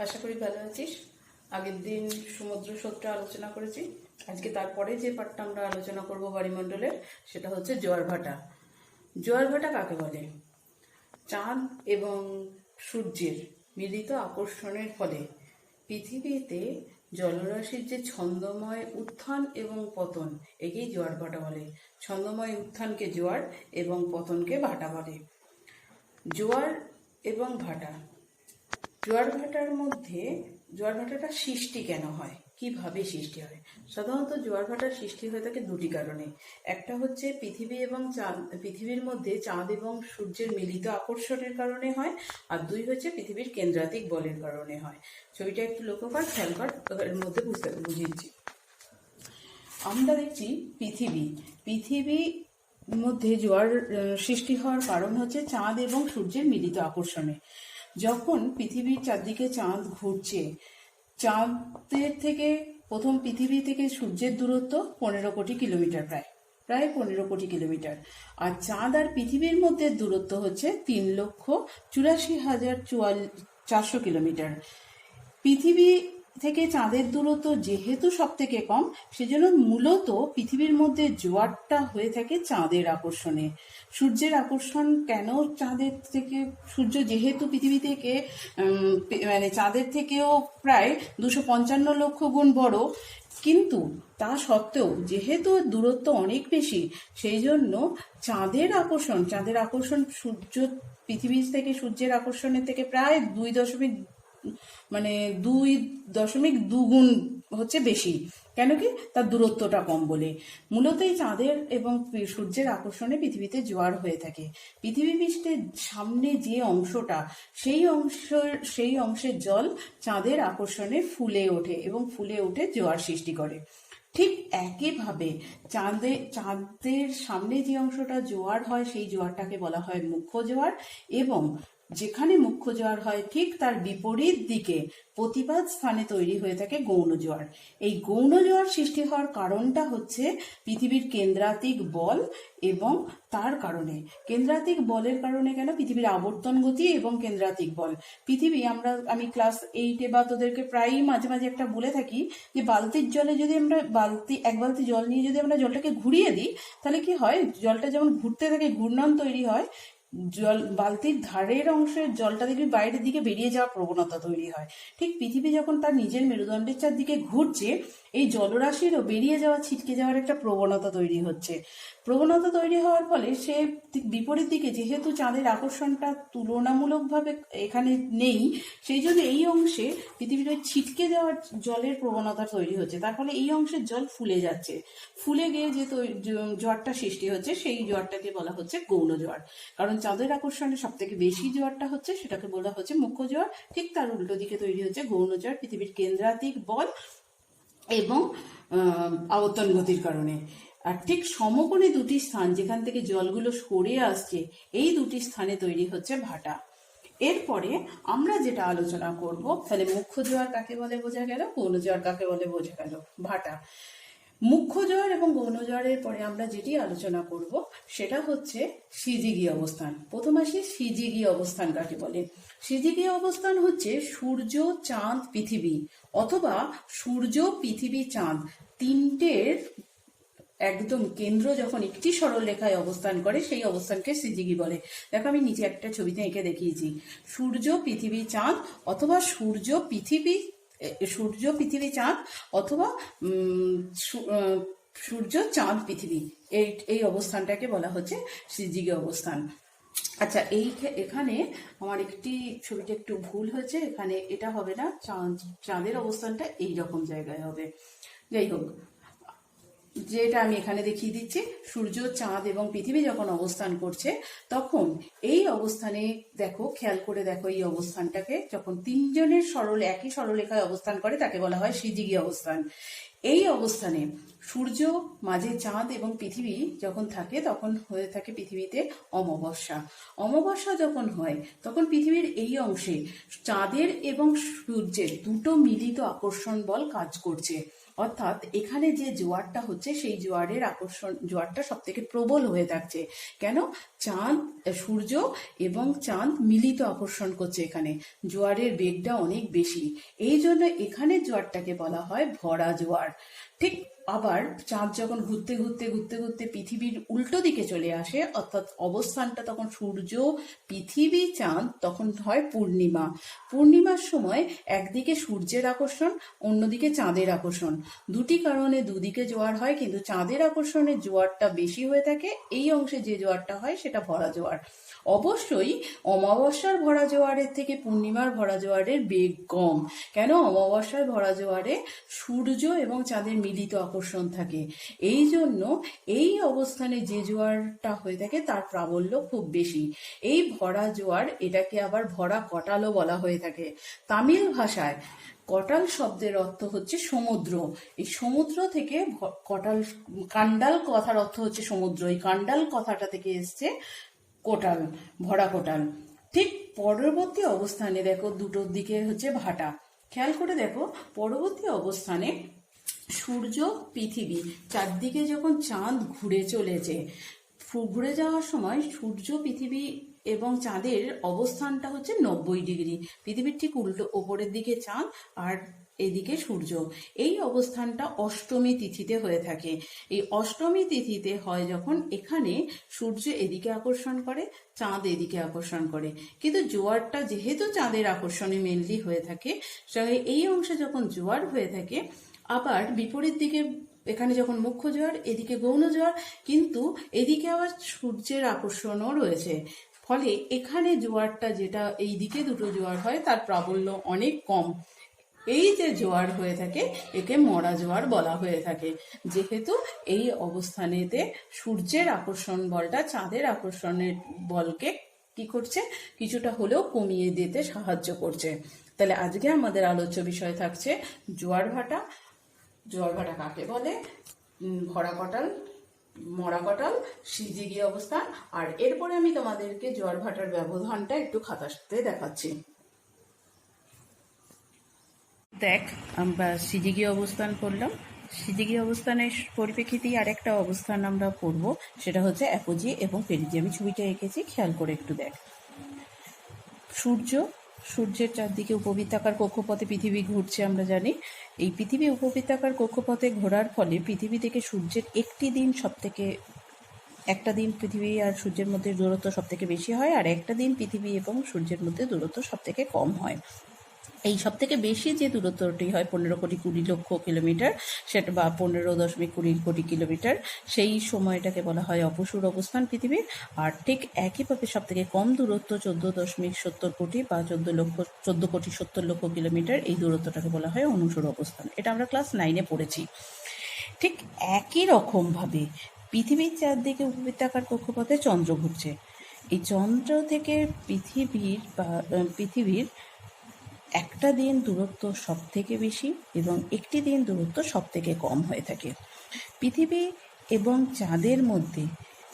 আশা করি ভালো আছিস। আগের দিন সমুদ্র স্রোতটা আলোচনা করেছি। আজকে তারপরে যে পার্টটা আমরা আলোচনা করব বায়ুমণ্ডলের, সেটা হচ্ছে জোয়ার ভাটা। জোয়ার ভাটা কাকে বলে? চাঁদ এবং সূর্যের মিলিত আকর্ষণের ফলে পৃথিবীতে জলরাশির যে ছন্দময় উত্থান এবং পতন, একেই জোয়ার ভাটা বলে। ছন্দময় উত্থানকে জোয়ার এবং পতনকে ভাটা বলে। জোয়ার এবং ভাটা, জোয়ার ভাটাটা সৃষ্টি কেন হয়, কিভাবে সৃষ্টি হয়? সাধারণত জোয়ার ভাটার সৃষ্টি হয়ে থাকে দুটি কারণে। একটা হচ্ছে পৃথিবীর মধ্যে চাঁদ এবং সূর্যের মিলিত আকর্ষণের কারণে হয়, আর দুই হচ্ছে পৃথিবীর কেন্দ্রাতিক বলের কারণে হয়। ছবিটা একটু লক্ষ্য কর, খেয়াল কর, এর মধ্যে বুঝিয়েছি। আমরা দেখছি পৃথিবীর মধ্যে জোয়ার সৃষ্টি হওয়ার কারণ হচ্ছে চাঁদ এবং সূর্যের মিলিত আকর্ষণে। যখন পৃথিবীর চারদিকে চাঁদ ঘুরছে, চাঁদের থেকে পৃথিবী থেকে সূর্যের দূরত্ব 15 কোটি কিলোমিটার, প্রায় 15 কোটি কিলোমিটার। আর চাঁদ আর পৃথিবীর মধ্যে দূরত্ব হচ্ছে 3,84,400 কিলোমিটার। পৃথিবী থেকে চাঁদের দূরত্ব যেহেতু সব থেকে কম, সেজন্য মূলত পৃথিবীর মধ্যে জোয়ারটা হয়ে থাকে চাঁদের আকর্ষণে। সূর্যের আকর্ষণ কেন চাঁদের থেকে? সূর্য যেহেতু পৃথিবী থেকে চাঁদের থেকেও প্রায় 255 লক্ষ গুণ বড়, কিন্তু তা সত্ত্বেও যেহেতু দূরত্ব অনেক বেশি, সেই জন্য চাঁদের আকর্ষণ পৃথিবী থেকে সূর্যের আকর্ষণের থেকে প্রায় 2.2 গুণ হচ্ছে বেশি। কেন কি? তার দূরত্বটা কম বলে। মূলত এই চাঁদের এবং সূর্যের আকর্ষণে পৃথিবীতে জোয়ার হয়ে থাকে। পৃথিবী পৃষ্ঠের সামনে যে অংশটা, সেই অংশের জল চাঁদের আকর্ষণে ফুলে ওঠে এবং ফুলে উঠে জোয়ার সৃষ্টি করে। ঠিক একইভাবে চাঁদের সামনে যে অংশটা জোয়ার হয়, সেই জোয়ারটাকে বলা হয় মুখ্য জোয়ার, এবং যেখানে মুখ্য জোয়ার হয় ঠিক তার বিপরীত দিকে প্রতিপাদ স্থানে তৈরি হয়ে থাকে গৌণ জোয়ার। এই গৌণ জোয়ার সৃষ্টি হওয়ার কারণটা হচ্ছে পৃথিবীর কেন্দ্রাতিক বল, এবং তার কারণে কেন্দ্রাতিক বলের কারণে কেন? পৃথিবীর আবর্তন গতি এবং কেন্দ্রাতিক বল। আমি ক্লাস 8-এ বা তোদেরকে প্রায়ই মাঝে মাঝে একটা বলে থাকি যে বালতির জলে যদি আমরা এক বালতি জল নিয়ে যদি আমরা জলটাকে ঘুরিয়ে দিই, তাহলে কি হয়? জলটা যেমন ঘুরতে থাকে, ঘূর্ণন তৈরি হয়, বালতির ধারের অংশের জলটা দেখবি বাইরের দিকে বেরিয়ে যাওয়ার প্রবণতা তৈরি হয়। ঠিক পৃথিবী যখন তার নিজের মেরুদণ্ডের চারদিকে ঘুরছে, এই জলরাশিরও বেরিয়ে যাওয়া, ছিটকে যাওয়ার একটা প্রবণতা তৈরি হচ্ছে। প্রবণতা তৈরি হওয়ার ফলে সে বিপরীত দিকে, যেহেতু চাঁদের আকর্ষণটা তুলনামূলকভাবে এখানে নেই, সেই জন্য এই অংশে পৃথিবীর ওই ছিটকে যাওয়ার জলের প্রবণতা তৈরি হচ্ছে। তার ফলে এই অংশের জল ফুলে যাচ্ছে। ফুলে গিয়ে যে জোয়ারটা সৃষ্টি হচ্ছে, সেই জোয়ারটাকে বলা হচ্ছে গৌণ জোয়ার। কারণ চাঁদের আকর্ষণে সব থেকে বেশি জোয়ারটা হচ্ছে, সেটাকে বলা হচ্ছে মুখ্য জোয়ার। ঠিক তার উল্টো দিকে তৈরি হচ্ছে গৌণ জোয়ার, পৃথিবীর কেন্দ্রাতিক বল এবং আবর্তন গতির কারণে। আর ঠিক সমকোণে দুটি স্থান, যেখান থেকে জলগুলো সরে আসছে, এই দুটি স্থানে তৈরি হচ্ছে ভাটা। এরপরে আমরা যেটা আলোচনা করব, তাহলে মুখ্য জোয়ার কাকে বলে বোঝা গেল, গৌণ জোয়ার কাকে বলে বোঝা গেল। ভাটা, মুখ্য জোয়ার এবং গৌণ জোয়ারের পরে আমরা যেটি আলোচনা করব, সেটা হচ্ছে সিজিগি অবস্থান। প্রথম আসি সিজিগি অবস্থান কাকে বলে। সিজিগি অবস্থান হচ্ছে সূর্য, চাঁদ, পৃথিবী, অথবা সূর্য, পৃথিবী, চাঁদ তিনটের একদম কেন্দ্র যখন একটি সরল রেখায় অবস্থান করে, সেই অবস্থানকে সিজিগি বলে। দেখো, আমি নিচে একটা ছবিতে এঁকে দেখিয়েছি। সূর্য, পৃথিবী, চাঁদ, অথবা সূর্য, পৃথিবী, চাঁদ, অথবা সূর্য, চাঁদ, পৃথিবী, এই অবস্থানটাকে বলা হচ্ছে সিজিগি অবস্থান। আচ্ছা, এখানে আমার ছবিটা একটু ভুল হয়েছে। এখানে এটা হবে না, চাঁদের অবস্থানটা এই রকম জায়গায় হবে। যাই হোক, যেটা আমি এখানে দেখিয়ে দিচ্ছি, সূর্য, চাঁদ এবং পৃথিবী যখন অবস্থান করছে, তখন এই অবস্থানে দেখো, খেয়াল করে দেখো, এই অবস্থানটাকে যখন তিনজনের একই সরলরেখায় অবস্থান করে, তাকে বলা হয় সিজিগি অবস্থান। এই অবস্থানে সূর্য, মাঝে চাঁদ এবং পৃথিবী যখন থাকে তখন হয়ে থাকে পৃথিবীতে অমাবস্যা। অমাবস্যা যখন হয় তখন পৃথিবীর এই অংশে চাঁদের এবং সূর্যের দুটো মিলিত আকর্ষণ বল কাজ করছে। অর্থাৎ এখানে যে জোয়ারটা হচ্ছে সেই জোয়ারটা সব থেকে প্রবল হয়ে থাকছে। কেন? সূর্য এবং চাঁদ মিলিত আকর্ষণ করছে, এখানে জোয়ারের বেগটা অনেক বেশি। এই জন্য এখানে জোয়ারটাকে বলা হয় ভরা জোয়ার। ঠিক আবার চাঁদ যখন ঘুরতে ঘুরতে ঘুরতে ঘুরতে পৃথিবীর উল্টো দিকে চলে আসে, অর্থাৎ অবস্থানটা তখন সূর্য, পৃথিবী, চাঁদ, তখন হয় পূর্ণিমা। পূর্ণিমার সময় একদিকে সূর্যের আকর্ষণ, অন্যদিকে চাঁদের আকর্ষণ। দুটি কারণে দুদিকে জোয়ার হয়, কিন্তু চাঁদের আকর্ষণে জোয়ারটা বেশি হয়ে থাকে। এই অংশে যে জোয়ারটা হয় সেটা ভরা জোয়ার। অবশ্যই অমাবস্যার ভরা জোয়ারের থেকে পূর্ণিমার ভরা জোয়ারের বেগ কম। কেন? অমাবস্যার ভরা জোয়ারে সূর্য এবং চাঁদের মিলিত আকর্ষণ থাকে। এই জন্য এই অবস্থানে যে জোয়ারটা হয়ে থাকে তার প্রাবল্য খুব বেশি। এই ভরা জোয়ার, এটাকে আবার ভরা কটালও বলা হয়ে থাকে। তামিল ভাষায় কটাল শব্দের অর্থ হচ্ছে সমুদ্র। এই সমুদ্র থেকে কান্ডাল কথার অর্থ হচ্ছে সমুদ্র। এই কান্ডাল কথাটা থেকে এসছে কোটাল, ভরা কোটাল। ঠিক পরবর্তী অবস্থানে দেখো দুটোর দিকে হচ্ছে ভাটা। খেয়াল করে দেখো পরবর্তী অবস্থানে সূর্য, পৃথিবী, চারদিকে যখন চাঁদ ঘুরে চলেছে, ঘুরে যাওয়ার সময় সূর্য, পৃথিবী এবং চাঁদের অবস্থানটা হচ্ছে 90 ডিগ্রি। পৃথিবীর ঠিক উল্টো, ওপরের দিকে চাঁদ আর এদিকে সূর্য। এই অবস্থানটা অষ্টমী তিথিতে হয়ে থাকে। এই অষ্টমী তিথিতে হয় যখন এখানে সূর্য এদিকে আকর্ষণ করে, চাঁদ এদিকে আকর্ষণ করে। কিন্তু জোয়ারটা যেহেতু চাঁদের আকর্ষণে মেনলি হয়ে থাকে, এই অংশে যখন জোয়ার হয়ে থাকে, আবার বিপরীত দিকে এখানে যখন মুখ্য জোয়ার, এদিকে গৌণ জোয়ার, কিন্তু এদিকে আবার সূর্যের আকর্ষণও রয়েছে। ফলে এখানে জোয়ারটা, যেটা এই দিকে দুটো জোয়ার হয়, তার প্রাবল্য অনেক কম। এই যে জোয়ার হয়ে থাকে একে মরা জোয়ার বলা হয়ে থাকে, যেহেতু এই অবস্থানেতে সূর্যের আকর্ষণ বলটা চাঁদের আকর্ষণের বলকে কি করছে, কিছুটা হলেও কমিয়ে দিতে সাহায্য করছে। তাহলে আজকে আমাদের আলোচ্য বিষয় থাকছে জোয়ার ভাটা। জোয়ার ভাটা কাকে বলে, ভরা কটাল, মরা কটাল, সিজিগি অবস্থান। আর এরপরে আমি তোমাদেরকে জোয়ার ভাটার ব্যবধানটা একটু খাতাতে দেখাচ্ছি। দেখ, আমরা সিজিগি অবস্থান করলাম। সিজিগি অবস্থানের পরিপ্রেক্ষিতেই আরেকটা অবস্থান আমরা পড়ব, সেটা হচ্ছে অ্যাপোজি এবং পেরিজি। আমি ছবিটা এঁকেছি, খেয়াল করে একটু দেখ। সূর্যের চারদিকে উপবৃত্তাকার কক্ষপথে পৃথিবী ঘুরছে, আমরা জানি। এই পৃথিবী উপবৃত্তাকার কক্ষপথে ঘোরার ফলে পৃথিবী থেকে সূর্যের একটা দিন পৃথিবী আর সূর্যের মধ্যে দূরত্ব সব থেকে বেশি হয়, আর একটা দিন পৃথিবী এবং সূর্যের মধ্যে দূরত্ব সব থেকে কম হয়। এই সব থেকে বেশি যে দূরত্বটি হয় 15,20,00,000 কিলোমিটার, সেটা বা 15.20 কিলোমিটার, সেই সময়টাকে বলা হয় অপসূর অবস্থান পৃথিবীর। আর ঠিক একইভাবে সব থেকে কম দূরত্ব 14.70 কোটি বা 14,70,00,000 কিলোমিটার, এই দূরত্বটাকে বলা হয় অনুসূর অবস্থান। এটা আমরা ক্লাস 9-এ পড়েছি। ঠিক একই রকমভাবে পৃথিবীর চারদিকে উপবৃত্তাকার কক্ষপথে চন্দ্র ঘুরছে। এই চন্দ্র থেকে পৃথিবীর একটা দিন দূরত্ব সব থেকে বেশি এবং একটি দিন দূরত্ব সব থেকে কম হয়ে থাকে। পৃথিবী এবং চাঁদের মধ্যে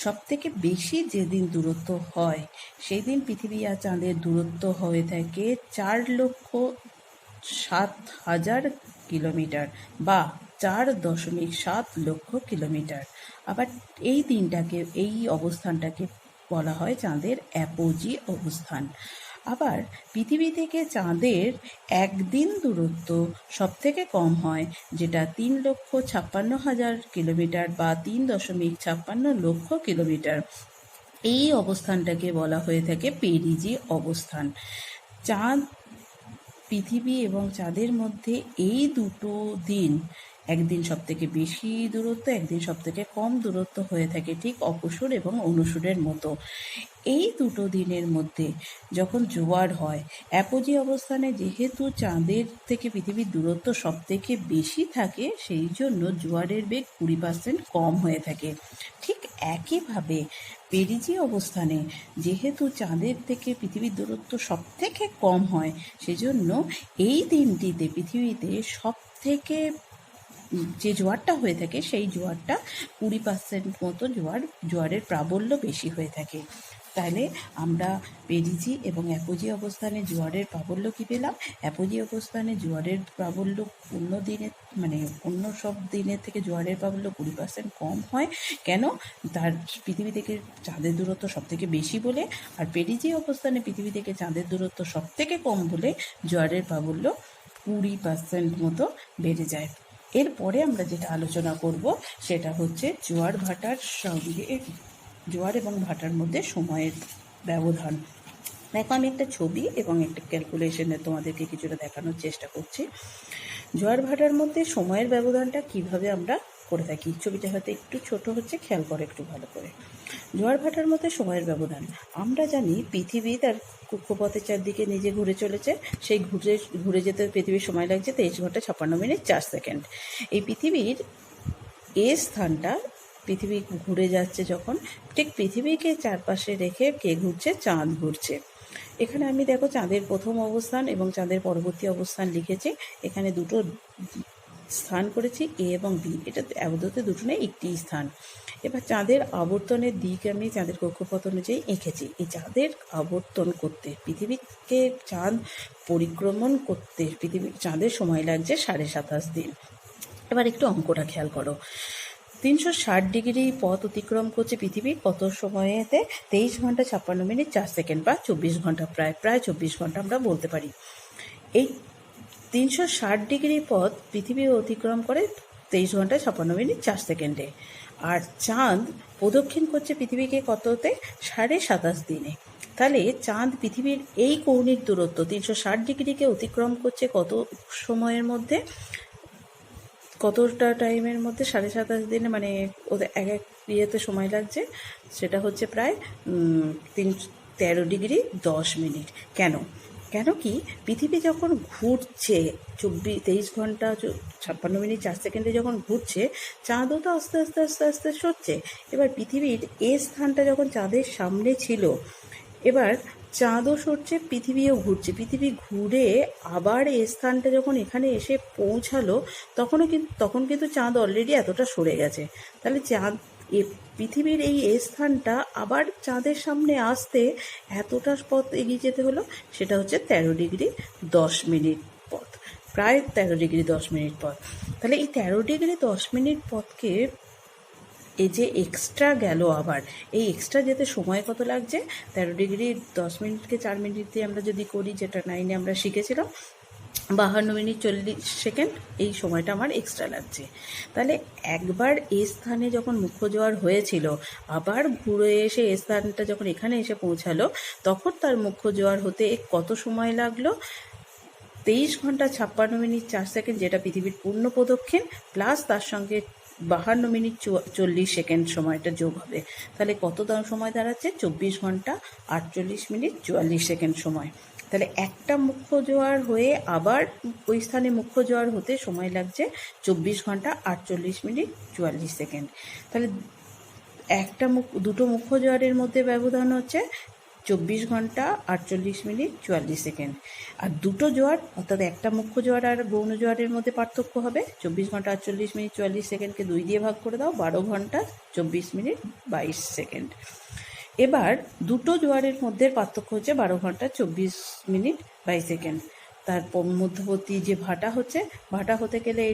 সব থেকে বেশি যেদিন দূরত্ব হয়, সেই দিন পৃথিবী আর চাঁদের দূরত্ব হয়ে থাকে 4,07,000 কিলোমিটার বা 4.7 লক্ষ কিলোমিটার। আবার এই অবস্থানটাকে বলা হয় চাঁদের অ্যাপোজি অবস্থান। আবার পৃথিবী থেকে চাঁদের একদিন দূরত্ব সব থেকে কম হয়, যেটা 3,56,000 কিলোমিটার বা 3.56 লক্ষ কিলোমিটার। এই অবস্থানটাকে বলা হয়ে থাকে পেরিজি অবস্থান। চাঁদ, পৃথিবী এবং চাঁদের মধ্যে এই দুটো দিন, একদিন সব থেকে বেশি দূরত্ব, একদিন সব থেকে কম দূরত্ব হয়ে থাকে, ঠিক অপসূর এবং অনুসূরের মতো। এই দুটো দিনের মধ্যে যখন জোয়ার হয়, অ্যাপোজি অবস্থানে যেহেতু চাঁদের থেকে পৃথিবীর দূরত্ব সব থেকে বেশি থাকে, সেই জন্য জোয়ারের বেগ 20% কম হয়ে থাকে। ঠিক একইভাবে পেরিজি অবস্থানে যেহেতু চাঁদের থেকে পৃথিবীর দূরত্ব সব থেকে কম হয়, সেজন্য এই দিনটিতে পৃথিবীতে সব থেকে যে জোয়ারটা হয়ে থাকে সেই জোয়ারটা 20% মতো জোয়ারের প্রাবল্য বেশি হয়ে থাকে। তাহলে আমরা পেডিজি এবং অ্যাপোজি অবস্থানে জোয়ারের প্রাবল্য কী পেলাম? অ্যাপোজি অবস্থানে জোয়ারের প্রাবল্য অন্য দিনে মানে অন্য সব দিনের থেকে জোয়ারের প্রাবল্য 20% কম হয়। কেন? তার পৃথিবী থেকে চাঁদের দূরত্ব সবথেকে বেশি বলে। আর পেডিজি অবস্থানে পৃথিবী থেকে চাঁদের দূরত্ব সবথেকে কম বলে জোয়ারের প্রাবল্য 20% মতো বেড়ে যায়। এরপরে আমরা যেটা আলোচনা করব সেটা হচ্ছে জোয়ার ভাটার সঙ্গে জোয়ার এবং ভাটার মধ্যে সময়ের ব্যবধান। দেখো, আমি একটা ছবি এবং একটা ক্যালকুলেশনে তোমাদেরকে কিছুটা দেখানোর চেষ্টা করছি। জোয়ার ভাটার মধ্যে সময়ের ব্যবধানটা কিভাবে আমরা করে থাকি। ছবিটা হয়তো একটু ছোট হচ্ছে, খেয়াল করো একটু ভালো করে। জোয়ার ভাটার মধ্যে সময়ের ব্যবধান, আমরা জানি পৃথিবী তার কক্ষপথের চারদিকে নিজে ঘুরে চলেছে। সেই ঘুরে যেতে পৃথিবীর সময় লাগছে 23 ঘন্টা 56 মিনিট 4 সেকেন্ড। এই পৃথিবীর স্থানটা, পৃথিবী ঘুরে যাচ্ছে যখন, ঠিক পৃথিবীকে চারপাশে রেখে কে ঘুরছে? চাঁদ ঘুরছে। এখানে আমি দেখো চাঁদের প্রথম অবস্থান এবং চাঁদের পরবর্তী অবস্থান লিখেছি। এখানে দুটো স্থান করেছি, এ এবং বি। এটা আপাতত দুটো নেই, একটি স্থান। এবার চাঁদের আবর্তনের দিক আমি চাঁদের কক্ষপথ অনুযায়ী এঁকেছি। এই চাঁদের আবর্তন করতে, পৃথিবীকে চাঁদ পরিক্রমণ করতে চাঁদের সময় লাগছে 27.5 দিন। এবার একটু অঙ্কটা খেয়াল করো। 360 ডিগ্রি পথ অতিক্রম করছে পৃথিবী কত সময়েতে? 23 ঘন্টা 56 মিনিট 4 সেকেন্ড, বা 24 ঘন্টা, প্রায় 24 ঘন্টা আমরা বলতে পারি। এই 360 ডিগ্রি পথ পৃথিবী অতিক্রম করে 23 ঘন্টা 56 মিনিট 4 সেকেন্ডে। আর চাঁদ প্রদক্ষিণ করছে পৃথিবীকে কততে? 27.5 দিনে। তাহলে চাঁদ পৃথিবীর এই কৌণিক দূরত্ব 360 ডিগ্রিকে অতিক্রম করছে কত সময়ের মধ্যে? কতটা টাইমের মধ্যে? 27.5 দিনে, মানে ওদের এক এক ইয়েতে সময় লাগছে। সেটা হচ্ছে প্রায় 13 ডিগ্রি 10 মিনিট। কেন কি পৃথিবী যখন ঘুরছে 23 ঘন্টা 56 মিনিট 4 সেকেন্ডে যখন ঘুরছে, চাঁদও তো আস্তে আস্তে আস্তে আস্তে সরছে। এবার পৃথিবীর এই স্থানটা যখন চাঁদের সামনে ছিল, এবার চাঁদও সরছে, পৃথিবীও ঘুরছে। পৃথিবী ঘুরে আবার এই স্থানটা যখন এখানে এসে পৌঁছালো, তখন কিন্তু চাঁদ অলরেডি এতটা সরে গেছে। তাহলে পৃথিবীর এই স্থানটা আবার চাঁদের সামনে আসতে এতটা পথ এগিয়ে যেতে হলো। সেটা হচ্ছে 13 ডিগ্রি 10 মিনিট পথ, প্রায় 13 ডিগ্রি 10 মিনিট পথ। তাহলে এই 13 ডিগ্রি 10 মিনিট পথকে এই যে এক্সট্রা গেল, আবার এই এক্সট্রা যেতে সময় কত লাগছে? 13 ডিগ্রি 10 মিনিটকে 4 মিনিট দিয়ে আমরা যদি করি, যেটা 9-এ আমরা শিখেছিলাম, 52 মিনিট 40 সেকেন্ড, এই সময়টা আমার এক্সট্রা লাগছে। তাহলে একবার এই স্থানে যখন মুখ্য জোয়ার হয়েছিল, আবার ঘুরে এসে এই স্থানটা যখন এখানে এসে পৌঁছালো, তখন তার মুখ্য জোয়ার হতে কত সময় লাগলো? 23 ঘন্টা 56 মিনিট 4 সেকেন্ড, যেটা পৃথিবীর পূর্ণ প্রদক্ষিণ, প্লাস তার সঙ্গে 52 মিনিট 40 সেকেন্ড সময়টা যোগ হবে। তাহলে কত সময় দাঁড়াচ্ছে? 24 ঘন্টা 48 মিনিট 44 সেকেন্ড সময়। তাহলে একটা মুখ্য জোয়ার হয়ে আবার ওই স্থানে মুখ্য জোয়ার হতে সময় লাগছে 24 ঘন্টা 48 মিনিট 44 সেকেন্ড। তাহলে দুটো মুখ্য জোয়ারের মধ্যে ব্যবধান হচ্ছে 24 ঘন্টা 48 মিনিট 44 সেকেন্ড। আর দুটো জোয়ার, অর্থাৎ একটা মুখ্য জোয়ার আর গৌণ জোয়ারের মধ্যে পার্থক্য হবে 24 ঘন্টা 48 মিনিট 44 সেকেন্ডকে 2 দিয়ে ভাগ করে দাও, 12 ঘন্টা 24 মিনিট 22 সেকেন্ড। এবার দুটো জোয়ারের মধ্যে পার্থক্য হচ্ছে 12 ঘন্টা 24 মিনিট 22 সেকেন্ড। তার মধ্যবর্তী যে ভাটা হতে গেলে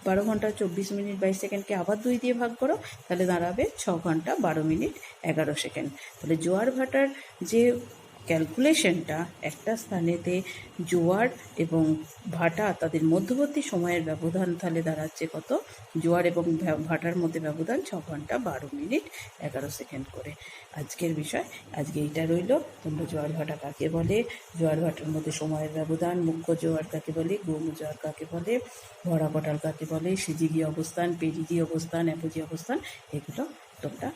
12 ঘন্টা 24 মিনিট 22 সেকেন্ডকে আবার 2 দিয়ে ভাগ করো, তাহলে দাঁড়াবে 6 ঘন্টা 12 মিনিট 11 সেকেন্ড। তাহলে জোয়ার ভাটার যে ক্যালকুলেশনটা, একটা স্থানেতে জোয়ার এবং ভাটা তাদের মধ্যবর্তী সময়ের ব্যবধান তাহলে দাঁড়াচ্ছে কত? জোয়ার এবং ভাটার মধ্যে ব্যবধান 6 ঘন্টা 12 মিনিট 11 সেকেন্ড করে। আজকের বিষয় আজকে এইটা রইল। তোমরা জোয়ার ভাটা কাকে বলে, জোয়ার ভাটার মধ্যে সময়ের ব্যবধান, মুখ্য জোয়ার কাকে বলে, গৌণ জোয়ার কাকে বলে, ভরা পটাল কাকে বলে, সিজিগি অবস্থান, পেরিজি অবস্থান, অ্যাপোজি অবস্থান, এগুলো তোমরা